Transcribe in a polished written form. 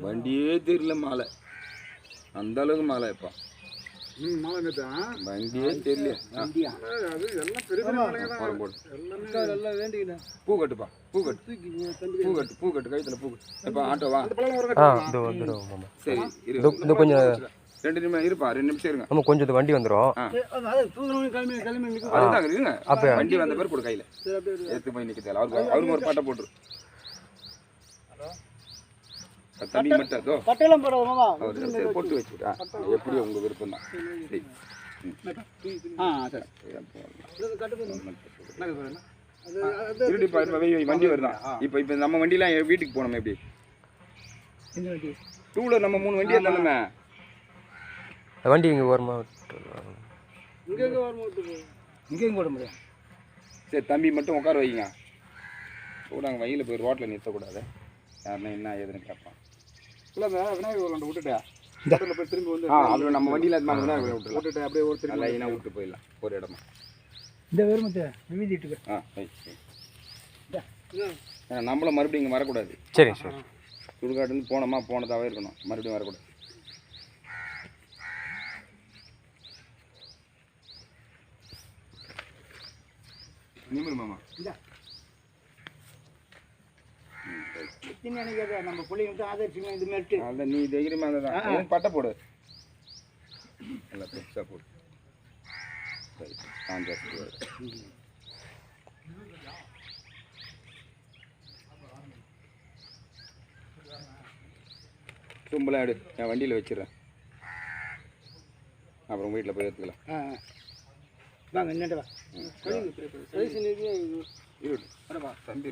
வண்டியே தெரியல மாலை, அந்த அளவுக்கு மாலை இப்போ. மாலை வண்டியே தெரியல. பூ கட்டுப்பா, பூ கட்டு, பூ கட்டு, பூ கட்டு, கைத்துல பூ கட்டு. இப்போ ஆட்டோவா? சரி இரு, கொஞ்சம் 2 நிமிஷம் இருப்பா, 2 நிமிஷம் இருங்க. நம்ம கொஞ்சம் வண்டி வந்துடும். அதுதாங்க இருங்க, வண்டி வந்த பேர் கூட கையில் எடுத்து போய் நிற்க தேவை. அவருக்கு ஒரு பாட்டை போட்டுரு. தம்பி மட்டும் அவர் போட்டு வச்சுட்டா எப்படி உங்க விருப்பம் தான். வண்டி வருதான் இப்போ. இப்போ நம்ம வண்டிலாம் வீட்டுக்கு போனோம். எப்படி 2 வீலர் நம்ம 3 வண்டியை தானே வண்டி இங்கே வருமா? இங்கேயும் போட முடியும். சரி தம்பி மட்டும் உட்கார வைங்க. கூட அங்கே வயலில் போய் ரோட்டில் நிறுத்தக்கூடாது. யாருன்னா என்ன ஏதுன்னு கேட்பான். இல்லை விநாயகர் கொண்டு விட்டுட்டா போய் திரும்பி வந்து அப்புறம் நம்ம வண்டியில் விநாயகர் விட்டுட்டு அப்படியே ஒரு திரும்ப லைனாக விட்டு போயிடலாம் ஒரு இடமா. இந்த வெறுமத்தை வீதிட்டு நம்மளும் மறுபடியும் இங்கே வரக்கூடாது. சரி சரி. சுடுகாட்டுன்னு போனோமா போனதாகவே இருக்கணும், மறுபடியும் வரக்கூடாது. நிமிரு மாமா. நம்ம பிள்ளைங்க ஆதரிச்சுங்க. இது மாதிரி அதான் நீ தைரியமா தான் பட்டை போடு, எல்லாம் பெருசாக போடு. தும்பலாம் எடு, என் வண்டியில் வச்சிடறேன். அப்புறம் வீட்டில் போய் எடுத்துக்கலாம். வாங்க என்னட்டு வா. தம்பி